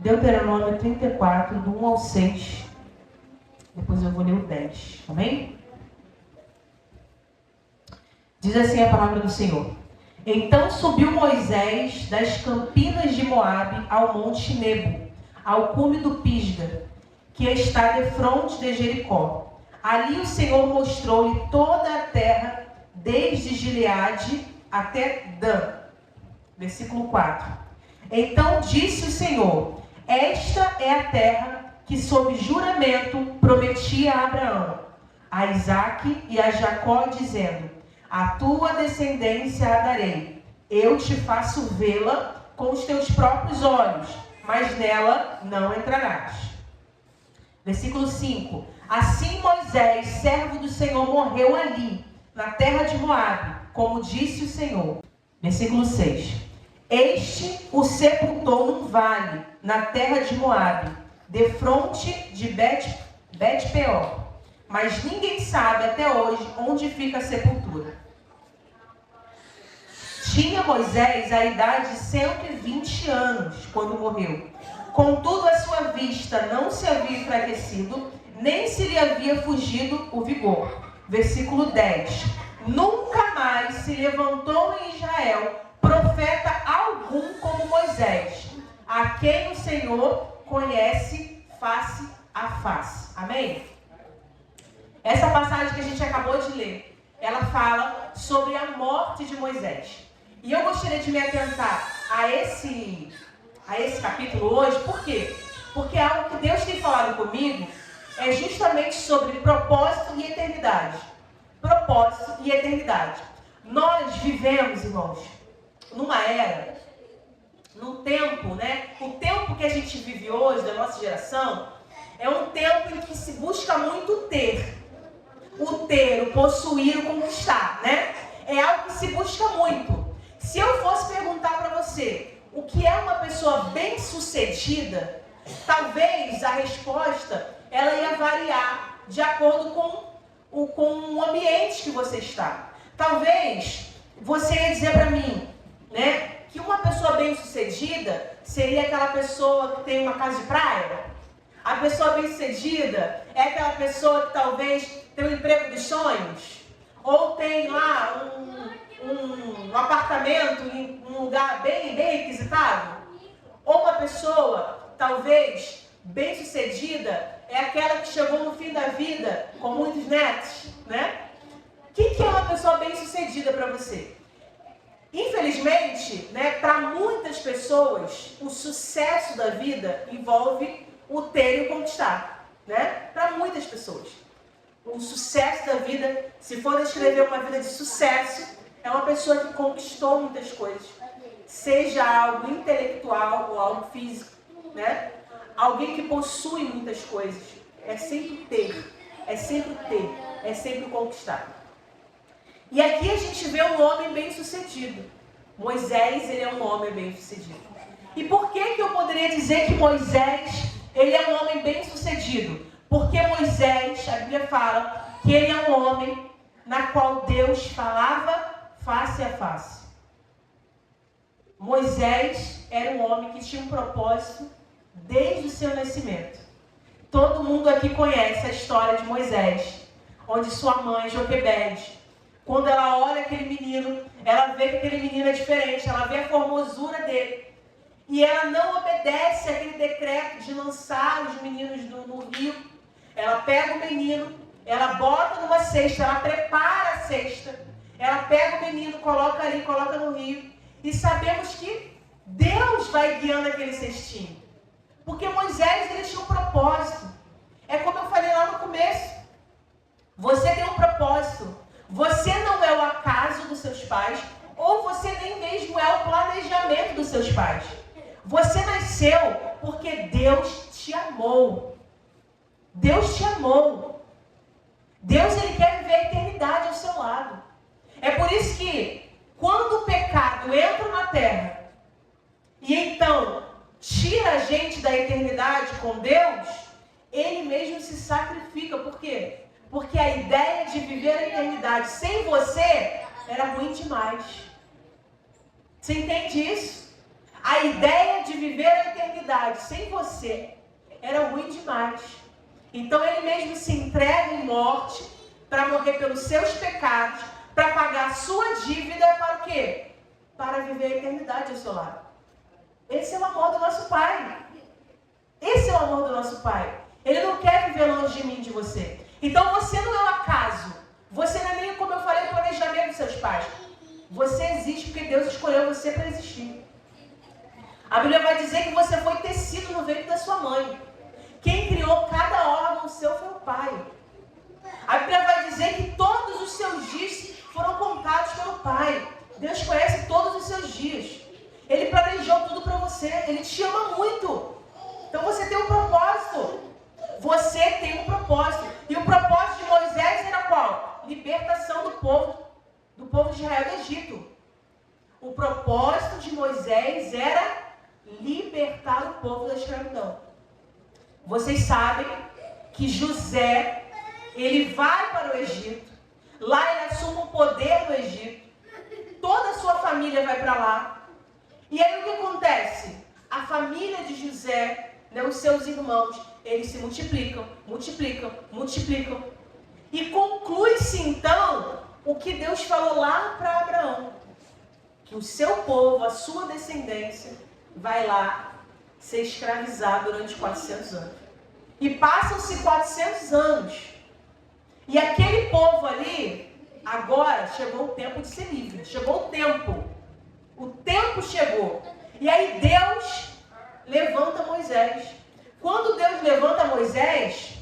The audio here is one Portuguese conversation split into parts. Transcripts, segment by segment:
Deuteronômio 34, do 1 ao 6. Depois eu vou ler o 10. Amém? Diz assim a palavra do Senhor. Então subiu Moisés das campinas de Moabe ao monte Nebo, ao cume do Pisga, que está defronte de Jericó. Ali o Senhor mostrou-lhe toda a terra, desde Gileade até Dan. Versículo 4. Então disse o Senhor: esta é a terra que sob juramento prometia a Abraão, a Isaque e a Jacó, dizendo: a tua descendência a darei. Eu te faço vê-la com os teus próprios olhos, mas nela não entrarás. Versículo 5. Assim Moisés, servo do Senhor, morreu ali, na terra de Moabe, como disse o Senhor. Versículo 6. Este o sepultou num vale, na terra de Moabe, defronte de Bet-peor. Mas ninguém sabe até hoje onde fica a sepultura. Tinha Moisés a idade de 120 anos quando morreu. Contudo, a sua vista não se havia enfraquecido, nem se lhe havia fugido o vigor. Versículo 10. Nunca mais se levantou em Israel profeta algum como Moisés, a quem o Senhor conhece face a face. Amém? Essa passagem que a gente acabou de ler, ela fala sobre a morte de Moisés. E eu gostaria de me atentar a esse capítulo hoje. Por quê? Porque algo que Deus tem falado comigo é justamente sobre propósito e eternidade. Propósito e eternidade. Nós vivemos, irmãos, numa era, num tempo, né? O tempo que a gente vive hoje, da nossa geração, é um tempo em que se busca muito ter. O ter, o possuir, o conquistar, né? É algo que se busca muito. Se eu fosse perguntar para você o que é uma pessoa bem-sucedida, talvez a resposta ela ia variar de acordo com o ambiente que você está. Talvez você ia dizer para mim, né, que uma pessoa bem-sucedida seria aquela pessoa que tem uma casa de praia. A pessoa bem-sucedida é aquela pessoa que talvez tem um emprego dos sonhos, ou tem lá um apartamento em um lugar bem requisitado. Ou uma pessoa, talvez, bem-sucedida, é aquela que chegou no fim da vida com muitos netos, né? O que é uma pessoa bem-sucedida para você? Infelizmente, né, para muitas pessoas, o sucesso da vida envolve o ter e o conquistar, né? Para muitas pessoas. O sucesso da vida, se for descrever uma vida de sucesso, é uma pessoa que conquistou muitas coisas. Seja algo intelectual ou algo físico, né? Alguém que possui muitas coisas. É sempre ter, é sempre ter, é sempre conquistar. E aqui a gente vê um homem bem-sucedido. Moisés, ele é um homem bem-sucedido. E por que eu poderia dizer que Moisés, ele é um homem bem-sucedido? Porque Moisés, a Bíblia fala que ele é um homem na qual Deus falava face a face. Moisés era um homem que tinha um propósito desde o seu nascimento. Todo mundo aqui conhece a história de Moisés, onde sua mãe, Joquebede, quando ela olha aquele menino, ela vê que aquele menino é diferente, ela vê a formosura dele. E ela não obedece àquele decreto de lançar os meninos no rio. Ela pega o menino, ela bota numa cesta, ela prepara a cesta. Ela pega o menino, coloca ali, coloca no rio. E sabemos que Deus vai guiando aquele cestinho. Porque Moisés, ele tinha um propósito. É como eu falei lá no começo. Você tem um propósito. Você não é o acaso dos seus pais, ou você nem mesmo é o planejamento dos seus pais. Você nasceu porque Deus te amou. Deus te amou. Deus, ele quer viver a eternidade ao seu lado. É por isso que, quando o pecado entra na terra, e então tira a gente da eternidade com Deus, ele mesmo se sacrifica. Por quê? Porque a ideia de viver a eternidade sem você era ruim demais. Você entende isso? A ideia de viver a eternidade sem você era ruim demais. Então ele mesmo se entrega em morte para morrer pelos seus pecados, para pagar a sua dívida, para o quê? Para viver a eternidade ao seu lado. Esse é o amor do nosso Pai. Esse é o amor do nosso Pai. Ele não quer viver longe de mim, de você. Então você não é um acaso. Você não é nem, como eu falei, o planejamento dos seus pais. Você existe porque Deus escolheu você para existir. A Bíblia vai dizer que você foi tecido no ventre da sua mãe. Quem criou cada órgão seu foi o Pai. A Bíblia vai dizer que todos os seus dias foram contados pelo Pai. Deus conhece todos os seus dias. Ele planejou tudo para você. Ele te ama muito. Então você tem um propósito. Você tem um propósito. E o propósito de Moisés era qual? Libertação do povo de Israel do Egito. O propósito de Moisés era libertar o povo da escravidão. Vocês sabem que José, ele vai para o Egito. Lá ele assume o poder do Egito. Toda a sua família vai para lá. E aí o que acontece? A família de José, os seus irmãos, eles se multiplicam. E conclui-se então o que Deus falou lá para Abraão. Que o seu povo, a sua descendência, vai lá ser escravizado durante 400 anos. E passam-se 400 anos. E aquele povo ali, agora chegou o tempo de ser livre. Chegou o tempo. O tempo chegou. E aí Deus levanta Moisés. Quando Deus levanta Moisés,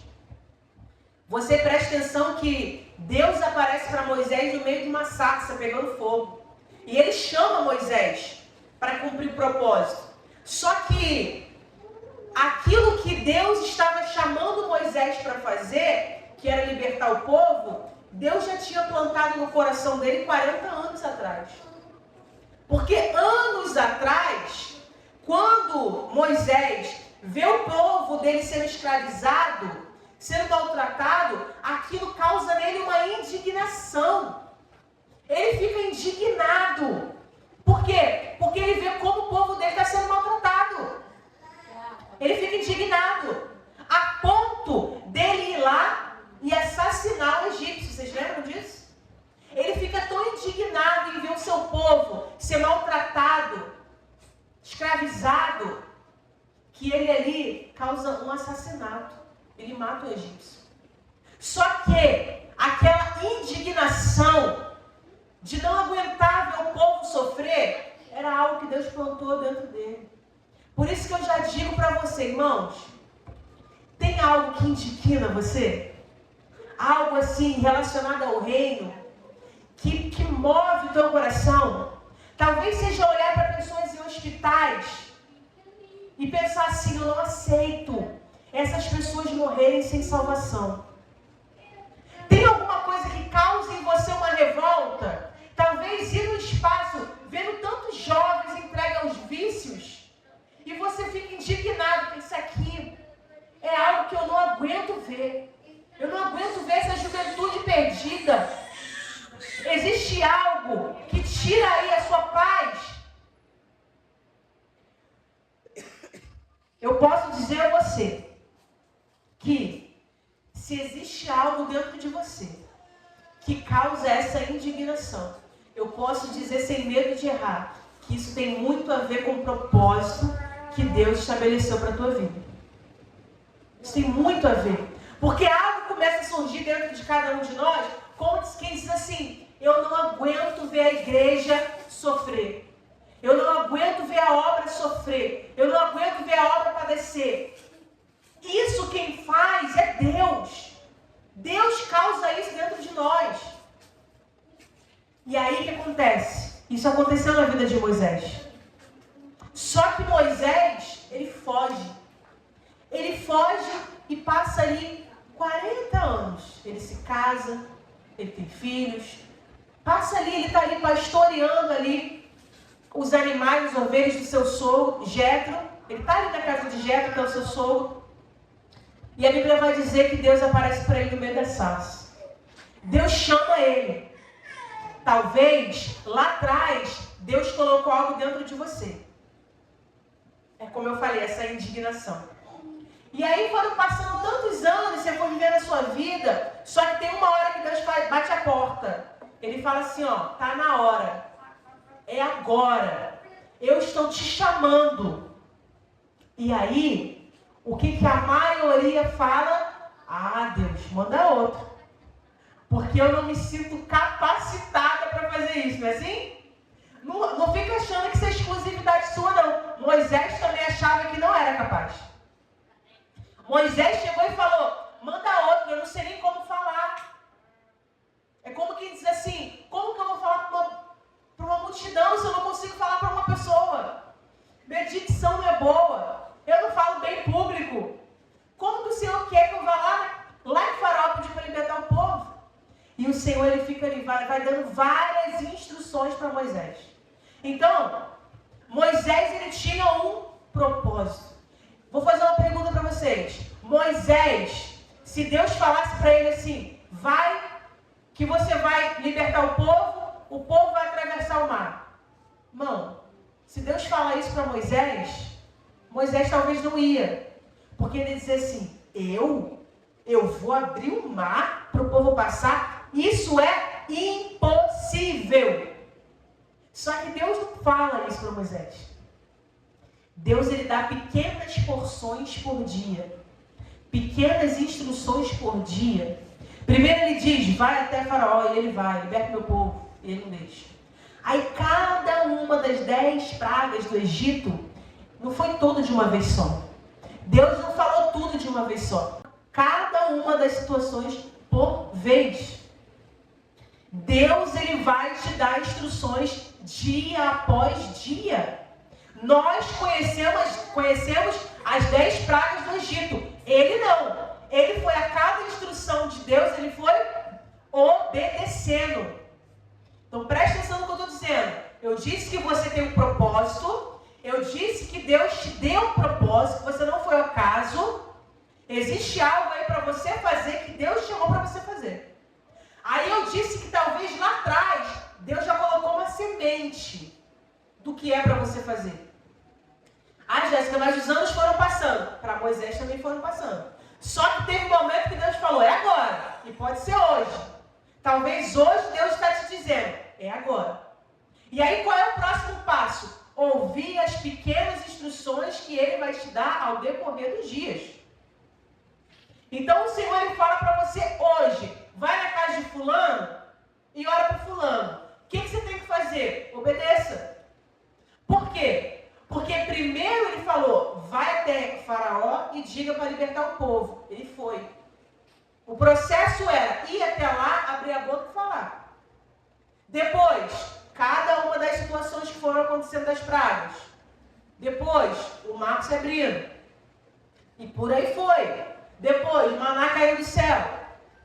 você presta atenção que Deus aparece para Moisés no meio de uma sarça pegando fogo. E ele chama Moisés para cumprir o propósito. Só que aquilo que Deus estava chamando Moisés para fazer, que era libertar o povo, Deus já tinha plantado no coração dele 40 anos atrás. Porque anos atrás, quando Moisés vê o povo dele sendo escravizado, sendo maltratado, aquilo causa nele uma indignação. Ele fica indignado. Por quê? Porque ele vê como o povo dele está sendo maltratado. Ele fica indignado. A ponto dele ir lá e assassinar o egípcio. Vocês lembram disso? Ele fica tão indignado em ver o seu povo ser maltratado, escravizado, que ele ali causa um assassinato. Ele mata o egípcio. Só que aquela indignação de não aguentar ver o povo sofrer era algo que Deus plantou dentro dele. Por isso que eu já digo para você, irmãos, tem algo que indigna você? Algo assim relacionado ao reino? Que move o teu coração? Talvez seja olhar para pessoas em hospitais e pensar assim, eu não aceito essas pessoas morrerem sem salvação. Tem alguma coisa que cause em você uma revolta? Talvez ir no espaço, vendo tantos jovens entregues aos vícios, e você fica indignado, que isso aqui é algo que eu não aguento ver. Eu não aguento ver essa juventude perdida. Existe algo que tira aí a sua paz. Eu posso dizer a você que se existe algo dentro de você que causa essa indignação, eu posso dizer sem medo de errar que isso tem muito a ver com o propósito que Deus estabeleceu para a tua vida. Isso tem muito a ver. Porque algo começa a surgir dentro de cada um de nós, como quem diz assim, eu não aguento ver a igreja sofrer. Eu não aguento ver a obra sofrer. Eu não aguento ver a obra padecer. Isso quem faz é Deus. Deus causa isso dentro de nós. E aí o que acontece? Isso aconteceu na vida de Moisés. Só que Moisés, ele foge. Ele foge e passa ali 40 anos. Ele se casa, ele tem filhos. Passa ali, ele está ali pastoreando ali os animais, as ovelhas do seu sogro, Jetro. Ele está ali na casa de Jetro, que é o seu sogro. E a Bíblia vai dizer que Deus aparece para ele no meio da sarça. Deus chama ele. Talvez, lá atrás, Deus colocou algo dentro de você. É como eu falei, essa indignação. E aí foram passando tantos anos, você foi vivendo a sua vida, só que tem uma hora que Deus bate a porta. Ele fala assim, ó, tá na hora. É agora. Eu estou te chamando. E aí, o que a maioria fala? Ah, Deus, manda outro. Porque eu não me sinto capacitada para fazer isso, não é assim? Não fica achando que isso é exclusividade sua, não. Moisés também achava que não era capaz. Moisés chegou e falou, manda outro, eu não sei nem como falar. É como quem diz assim, como que eu vou falar para uma multidão se eu não consigo falar para uma pessoa? Minha dicção não é boa, eu não falo bem público. Como que o Senhor quer que eu vá lá em Faraó pedir para libertar o povo? E o Senhor, ele fica ali, vai dando várias instruções para Moisés. Então, Moisés, ele tinha um propósito. Vou fazer uma pergunta para vocês. Moisés, se Deus falasse para ele assim, vai, que você vai libertar o povo vai atravessar o mar. Irmão, se Deus falar isso para Moisés talvez não ia. Porque ele ia dizer assim, eu vou abrir o mar para o povo passar? Isso é impossível. Só que Deus não fala isso para Moisés. Deus, ele dá pequenas porções por dia. Pequenas instruções por dia. Primeiro ele diz, vai até Faraó, e ele vai, liberta meu povo, e ele não deixa. Aí cada uma das 10 pragas do Egito, não foi tudo de uma vez só. Deus não falou tudo de uma vez só. Cada uma das situações por vez. Deus, ele vai te dar instruções dia após dia. Nós conhecemos as 10 pragas do Egito. Ele não. Ele foi a cada instrução de Deus, ele foi obedecendo. Então preste atenção no que eu estou dizendo. Eu disse que você tem um propósito. Eu disse que Deus te deu um propósito, que você não foi ao acaso. Existe algo aí para você fazer que Deus chamou para você fazer. Aí eu disse que talvez lá atrás Deus já colocou uma semente do que é para você fazer. Ah, Jéssica, mas os anos foram passando. Para Moisés também foram passando. Só que teve um momento que Deus falou, é agora. E pode ser hoje. Talvez hoje Deus está te dizendo, é agora. E aí qual é o próximo passo? Ouvir as pequenas instruções que Ele vai te dar ao decorrer dos dias. Então o Senhor, ele fala para você hoje, vai na casa de fulano e ora para fulano. O que você tem que fazer? Obedeça. Por quê? Porque primeiro ele falou, vai até Faraó e diga para libertar o povo. Ele foi. O processo era ir até lá, abrir a boca e falar. Depois, cada uma das situações que foram acontecendo das pragas. Depois, o mar se abrindo. E por aí foi. Depois, maná caiu do céu.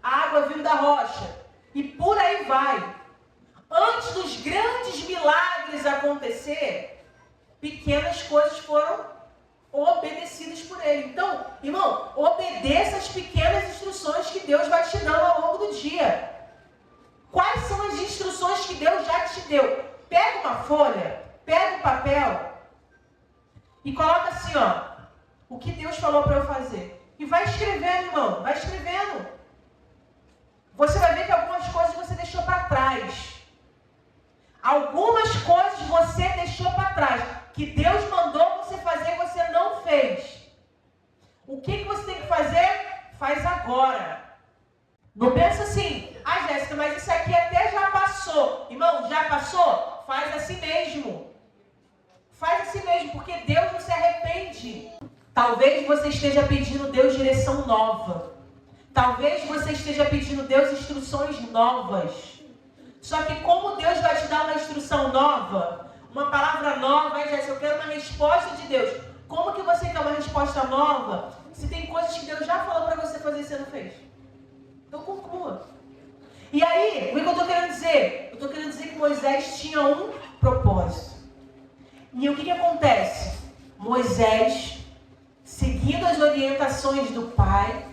A água vindo da rocha. E por aí vai. Antes dos grandes milagres acontecer, pequenas coisas foram obedecidas por ele. Então, irmão, obedeça as pequenas instruções que Deus vai te dando ao longo do dia. Quais são as instruções que Deus já te deu? Pega uma folha, pega um papel e coloca assim, ó, o que Deus falou para eu fazer. E vai escrevendo, irmão, vai escrevendo. Você vai ver que algumas coisas você deixou para trás. Algumas coisas você deixou para trás, que Deus mandou você fazer e você não fez. O que você tem que fazer? Faz agora. Não pensa assim, ah, Jéssica, mas isso aqui até já passou. Irmão, já passou? Faz assim mesmo. Faz assim mesmo, porque Deus não se arrepende. Talvez você esteja pedindo Deus direção nova. Talvez você esteja pedindo Deus instruções novas. Só que como Deus vai te dar uma instrução nova, uma palavra nova, Jéssica, eu quero uma resposta de Deus. Como que você quer uma resposta nova se tem coisas que Deus já falou para você fazer e você não fez? Então conclua. E aí, o que eu estou querendo dizer? Eu estou querendo dizer que Moisés tinha um propósito. E o que acontece? Moisés, seguindo as orientações do Pai,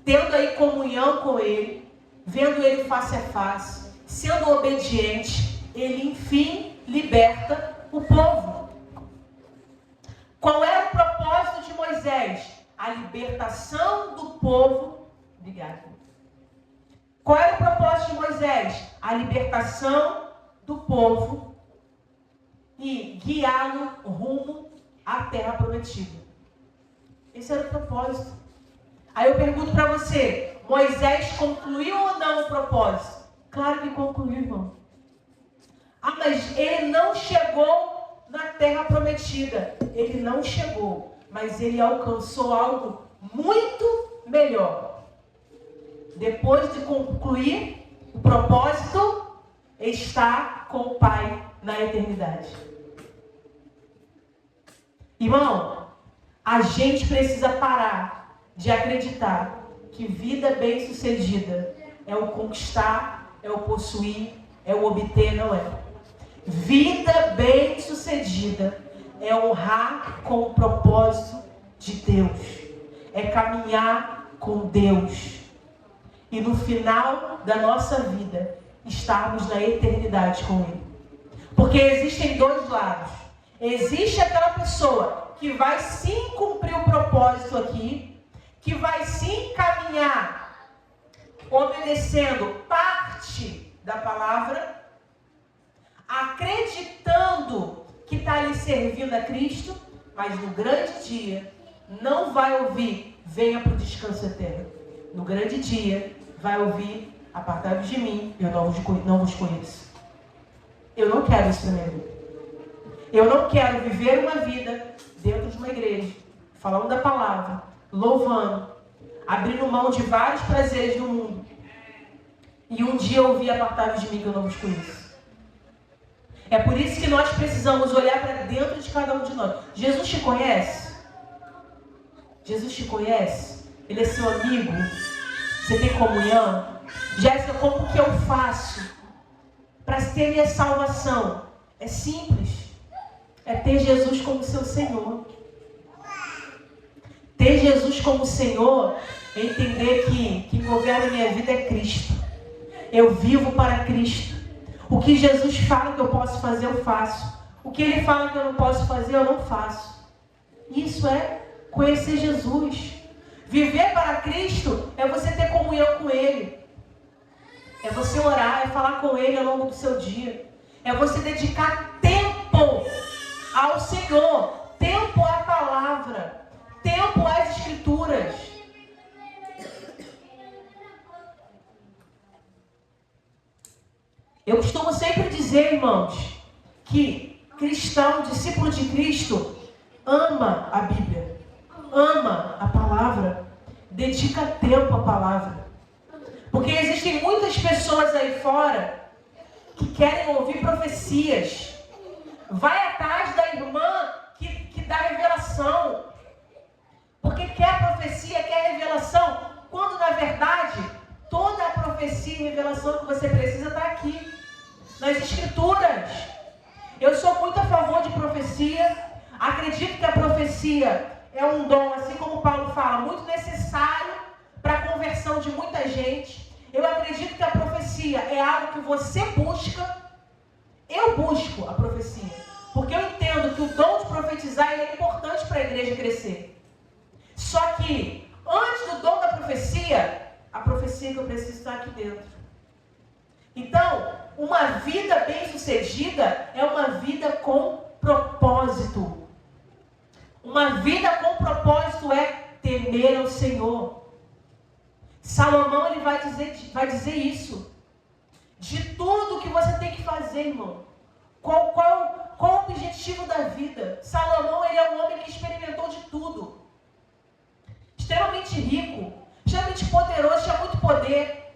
tendo aí comunhão com Ele, vendo Ele face a face, sendo obediente, ele enfim liberta o povo. Qual era o propósito de Moisés? A libertação do povo. Obrigada. Qual era o propósito de Moisés? A libertação do povo e guiá-lo rumo à terra prometida. Esse era o propósito. Aí eu pergunto para você, Moisés concluiu ou não o propósito? Claro que concluiu, irmão. Ah, mas ele não chegou na terra prometida. Ele não chegou, mas ele alcançou algo muito melhor. Depois de concluir o propósito, está com o Pai na eternidade. Irmão, a gente precisa parar de acreditar que vida bem-sucedida é o conquistar, é o possuir, é o obter, não é. Vida bem-sucedida é honrar com o propósito de Deus. É caminhar com Deus. E no final da nossa vida, estarmos na eternidade com Ele. Porque existem dois lados. Existe aquela pessoa que vai sim cumprir o propósito aqui, que vai sim caminhar obedecendo parte da palavra, acreditando que está ali servindo a Cristo, mas no grande dia não vai ouvir, venha para o descanso eterno. No grande dia vai ouvir, apartai-vos de mim, eu não vos conheço. Eu não quero isso para minha vida. Eu não quero viver uma vida dentro de uma igreja, falando da palavra, louvando, abrindo mão de vários prazeres do mundo. E um dia ouvir, apartai-vos de mim, que eu não vos conheço. É por isso que nós precisamos olhar para dentro de cada um de nós. Jesus te conhece? Jesus te conhece? Ele é seu amigo? Você tem comunhão? Jéssica, como que eu faço para ter minha salvação? É simples. É ter Jesus como seu Senhor. Ter Jesus como Senhor é entender que quem governa a minha vida é Cristo. Eu vivo para Cristo. O que Jesus fala que eu posso fazer, eu faço. O que Ele fala que eu não posso fazer, eu não faço. Isso é conhecer Jesus. Viver para Cristo é você ter comunhão com Ele. É você orar, é falar com Ele ao longo do seu dia. É você dedicar tempo ao Senhor. Tempo à palavra. Tempo às Escrituras. Eu costumo sempre dizer, irmãos, que cristão, discípulo de Cristo, ama a Bíblia, ama a palavra, dedica tempo à palavra. Porque existem muitas pessoas aí fora que querem ouvir profecias. Vai atrás da irmã que dá revelação. Porque quer profecia, quer revelação, quando na verdade toda a profecia e revelação que você precisa está aqui, nas Escrituras. Eu sou muito a favor de profecia. Acredito que a profecia é um dom, assim como Paulo fala, muito necessário para a conversão de muita gente. Eu acredito que a profecia é algo que você busca. Eu busco a profecia, porque eu entendo que o dom de profetizar ele é importante para a igreja crescer. Só que, antes do dom da profecia, a profecia que eu preciso está aqui dentro. Então, uma vida bem-sucedida é uma vida com propósito. Uma vida com propósito é temer ao Senhor. Salomão ele vai dizer isso. De tudo que você tem que fazer, irmão. Qual o objetivo da vida? Salomão ele é um homem que experimentou de tudo. Extremamente rico, extremamente poderoso, tinha muito poder.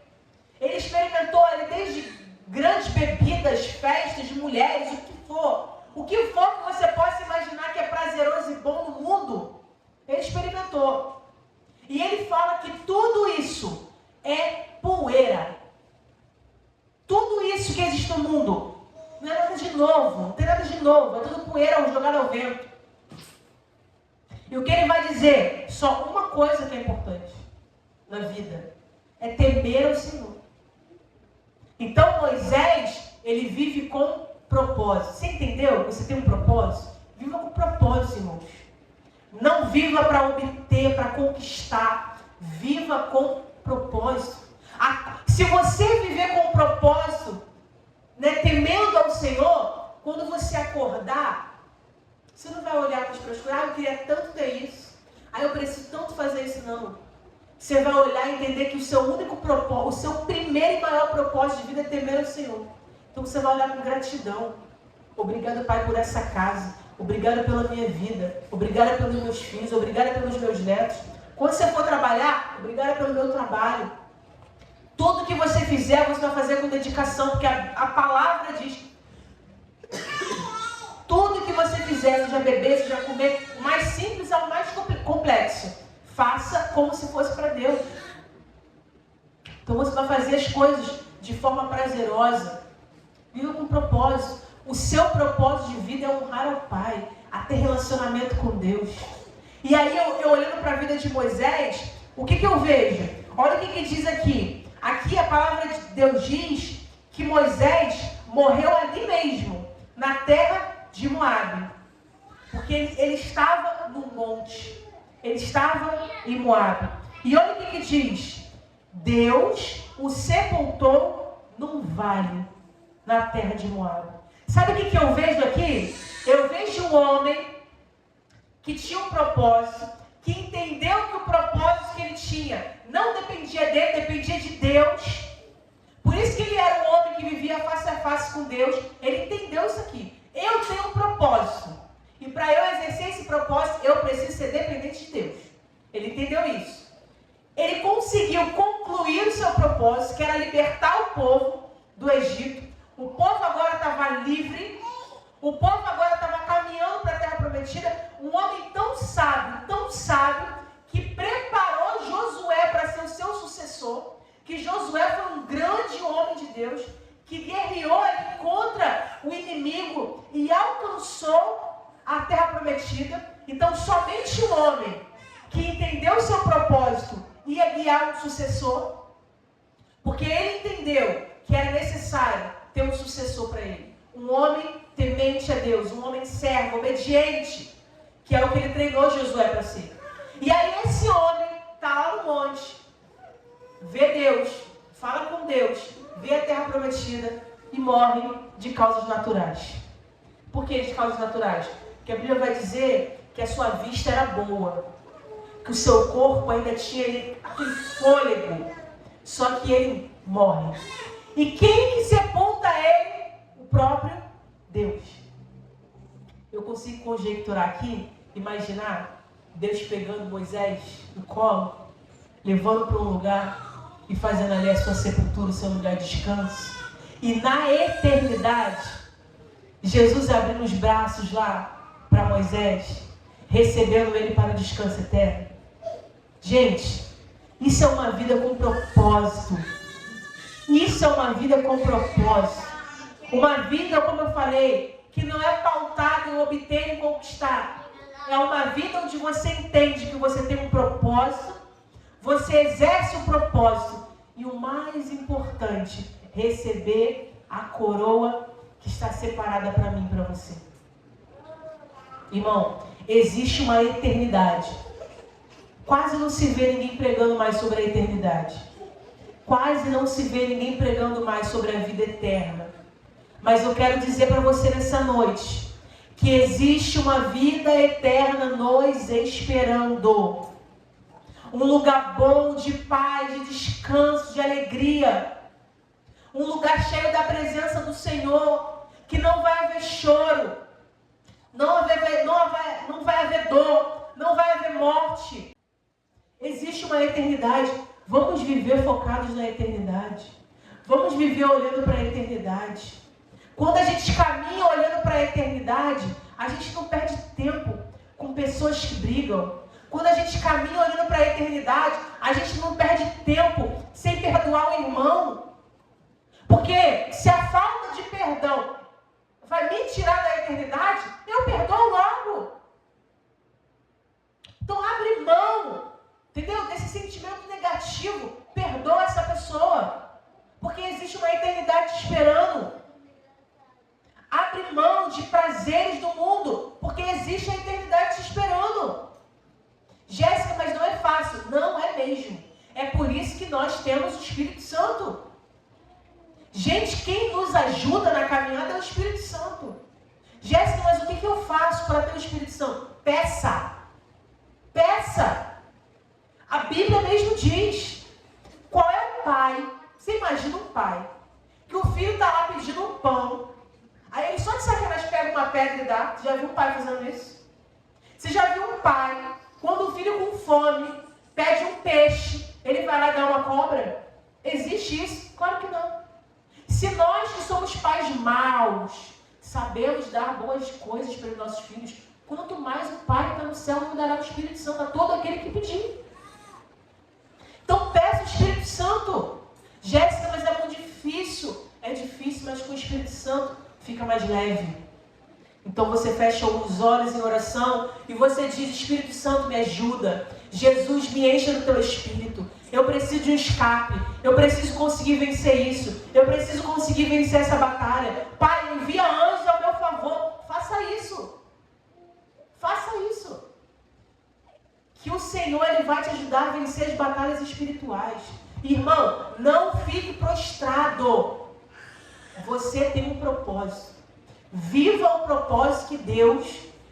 Ele experimentou ali desde grandes bebidas, festas, mulheres, o que for. O que for que você possa imaginar que é prazeroso e bom no mundo, ele experimentou. E ele fala que tudo isso é poeira. Tudo isso que existe no mundo não é nada de novo, não tem nada de novo, é tudo poeira jogada ao vento. E o que ele vai dizer? Só uma coisa que é importante na vida, é temer ao Senhor. Então Moisés, ele vive com propósito. Você entendeu? Você tem um propósito? Viva com propósito, irmãos. Não viva para obter, para conquistar. Viva com propósito. Se você viver com propósito, né, temendo ao Senhor, quando você acordar, você não vai olhar para as pessoas, eu queria tanto ter isso. Eu preciso tanto fazer isso, não. Você vai olhar e entender que o seu único propósito, o seu primeiro e maior propósito de vida é temer ao Senhor. Então você vai olhar com gratidão. Obrigado, Pai, por essa casa. Obrigado pela minha vida. Obrigado pelos meus filhos. Obrigado pelos meus netos. Quando você for trabalhar, obrigado pelo meu trabalho. Tudo que você fizer, você vai fazer com dedicação, porque a palavra diz: tudo que você fizer, seja beber, seja comer, o mais simples ao mais complexo, faça como se fosse para Deus. Então você vai fazer as coisas de forma prazerosa. Viva com propósito. O seu propósito de vida é honrar ao Pai, a ter relacionamento com Deus. E aí eu olhando para a vida de Moisés, o que eu vejo? Olha o que diz aqui. Aqui a palavra de Deus diz que Moisés morreu ali mesmo, na terra de Moabe. Porque ele estava no monte. Ele estava em Moabe. E olha o que diz. Deus o sepultou num vale, na terra de Moabe. Sabe o que eu vejo aqui? Eu vejo um homem que tinha um propósito, que entendeu que o propósito que ele tinha não dependia dele, dependia de Deus. Por isso que ele era um homem que vivia face a face com Deus. Ele entendeu isso aqui. Eu tenho um propósito. E para eu exercer esse propósito, eu preciso ser dependente de Deus. Ele entendeu isso. Ele conseguiu concluir o seu propósito, que era libertar o povo do Egito. O povo agora estava livre. O povo agora estava caminhando para a terra prometida. Um homem tão sábio, que preparou Josué para ser o seu sucessor. Que Josué foi um grande homem de Deus, que guerreou ali contra o inimigo e alcançou a terra prometida. Então, somente um homem que entendeu o seu propósito ia guiar um sucessor, porque ele entendeu que era necessário ter um sucessor para ele. Um homem temente a Deus, um homem servo, obediente, que é o que ele treinou Josué para ser. E aí esse homem está lá no monte, vê Deus, fala com Deus, vê a terra prometida e morre de causas naturais. Por que de causas naturais? Porque a Bíblia vai dizer que a sua vista era boa, que o seu corpo ainda tinha aquele fôlego, só que ele morre. E quem que sepulta ele? O próprio Deus. Eu consigo conjecturar aqui, imaginar Deus pegando Moisés no colo, levando para um lugar e fazendo ali a sua sepultura, o seu lugar de descanso. E na eternidade, Jesus abrindo os braços lá para Moisés, recebendo ele para o descanso eterno. Gente, isso é uma vida com propósito. Isso é uma vida com propósito. Uma vida, como eu falei, que não é pautada em obter e conquistar. É uma vida onde você entende que você tem um propósito, você exerce um propósito e o mais importante, receber a coroa que está separada para mim e para você. Irmão, existe uma eternidade. Quase não se vê ninguém pregando mais sobre a eternidade. Quase não se vê ninguém pregando mais sobre a vida eterna. Mas eu quero dizer para você nessa noite que existe uma vida eterna nos esperando. Um lugar bom de paz, de descanso, de alegria. Um lugar cheio da presença do Senhor, que não vai haver choro, não vai haver dor, não vai haver morte. Existe uma eternidade. Vamos viver focados na eternidade. Vamos viver olhando para a eternidade. Quando a gente caminha olhando para a eternidade, a gente não perde tempo com pessoas que brigam. Quando a gente caminha olhando para a eternidade, a gente não perde tempo sem perdoar o irmão. Porque se a falta de perdão vai me tirar da eternidade, eu perdoo logo. Então abre mão, entendeu? Desse sentimento negativo. Perdoa essa pessoa. Porque existe uma eternidade te esperando. Abre mão de prazeres do mundo, porque existe a eternidade te esperando. mesmo. É por isso que nós temos o Espírito Santo. Gente, quem nos ajuda na caminhada é o Espírito Santo. Jéssica, mas o que eu faço para ter o Espírito Santo? Peça. Peça. A Bíblia mesmo diz. Qual é o pai? Você imagina um pai que o filho está lá pedindo um pão. Aí ele só de sacanagem pega uma pedra e dá. Você já viu um pai fazendo isso? Você já viu um pai, quando o filho com fome pede um peixe, ele vai lá dar uma cobra? Existe isso? Claro que não. Se nós que somos pais maus, sabemos dar boas coisas para os nossos filhos, quanto mais o Pai que está no céu não dará o Espírito Santo a todo aquele que pedir. Então peça o Espírito Santo. Jéssica, mas é muito difícil. É difícil, mas com o Espírito Santo fica mais leve. Então você fecha os olhos em oração e você diz: Espírito Santo, me ajuda. Jesus, me encha do teu Espírito. Eu preciso de um escape. Eu preciso conseguir vencer isso. Eu preciso conseguir vencer essa batalha. Pai, envia anjos ao meu favor. Faça isso. Faça isso. Que o Senhor, Ele vai te ajudar a vencer as batalhas espirituais. Irmão, não fique prostrado. Você tem um propósito. Viva o propósito que Deus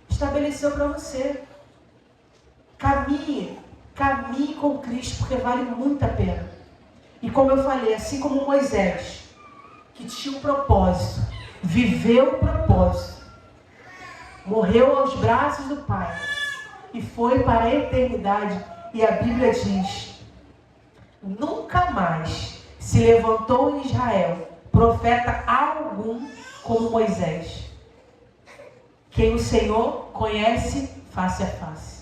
estabeleceu para você. Caminhe com Cristo, porque vale muito a pena. E como eu falei, assim como Moisés, que tinha um propósito, viveu o propósito, morreu aos braços do Pai e foi para a eternidade. E a Bíblia diz: nunca mais se levantou em Israel profeta algum como Moisés, quem o Senhor conhece face a face.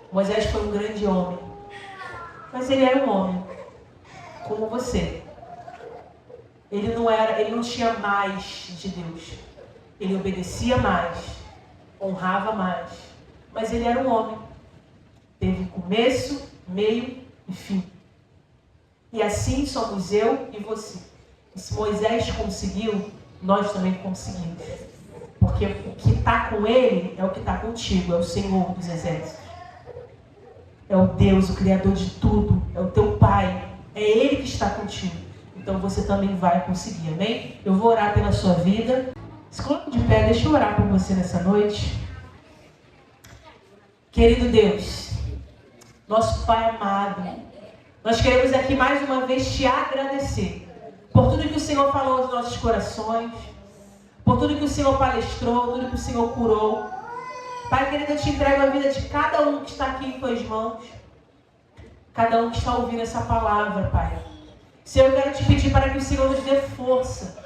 Moisés foi um grande homem, mas ele era um homem como você. Ele não tinha mais de Deus. Ele obedecia mais, honrava mais, mas ele era um homem. Teve começo, meio e fim. E assim somos eu e você. E se Moisés conseguiu, nós também conseguimos. Porque o que está com ele é o que está contigo, é o Senhor dos Exércitos. É o Deus, o Criador de tudo, é o teu Pai, é Ele que está contigo. Então você também vai conseguir, amém? Eu vou orar pela sua vida. Se coloque de pé, deixa eu orar por você nessa noite. Querido Deus, nosso Pai amado, nós queremos aqui mais uma vez te agradecer por tudo que o Senhor falou aos nossos corações, por tudo que o Senhor palestrou, tudo que o Senhor curou. Pai querido, eu te entrego a vida de cada um que está aqui em tuas mãos, cada um que está ouvindo essa palavra, Pai. Senhor, eu quero te pedir para que o Senhor nos dê força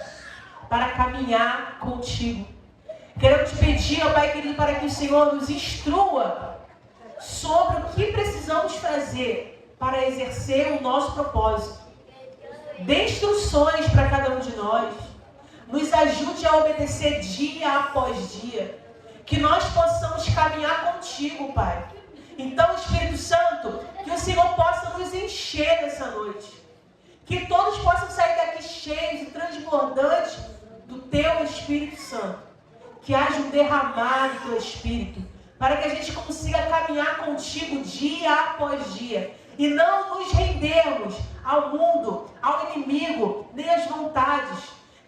para caminhar contigo. Quero te pedir, ó Pai querido, para que o Senhor nos instrua sobre o que precisamos fazer para exercer o nosso propósito. Dê instruções para cada um de nós. Nos ajude a obedecer dia após dia. Que nós possamos caminhar contigo, Pai. Então, Espírito Santo, que o Senhor possa nos encher nessa noite. Que todos possam sair daqui cheios e transbordantes do Teu Espírito Santo. Que haja um derramar do Teu Espírito, para que a gente consiga caminhar contigo dia após dia. E não nos rendermos ao mundo, ao inimigo, nem às vontades.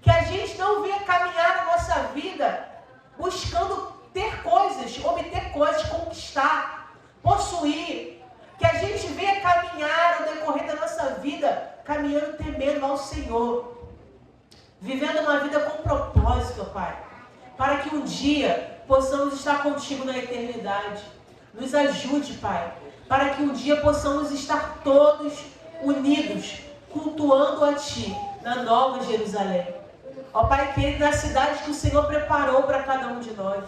Que a gente não venha caminhar na nossa vida buscando ter coisas, obter coisas, conquistar, possuir. Que a gente venha caminhar no decorrer da nossa vida, caminhando temendo ao Senhor. Vivendo uma vida com propósito, Pai. Para que um dia possamos estar contigo na eternidade. Nos ajude, Pai. Para que um dia possamos estar todos unidos, cultuando a Ti, na Nova Jerusalém. Ó Pai querido, na cidade que o Senhor preparou para cada um de nós.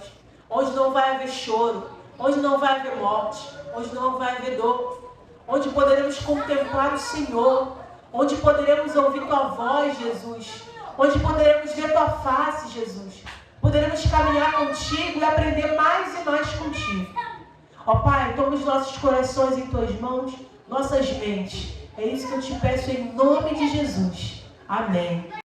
Onde não vai haver choro, onde não vai haver morte, onde não vai haver dor. Onde poderemos contemplar o Senhor, onde poderemos ouvir Tua voz, Jesus. Onde poderemos ver Tua face, Jesus. Poderemos caminhar contigo e aprender mais e mais contigo. Ó Pai, toma os nossos corações em Tuas mãos, nossas mentes. É isso que eu te peço em nome de Jesus. Amém.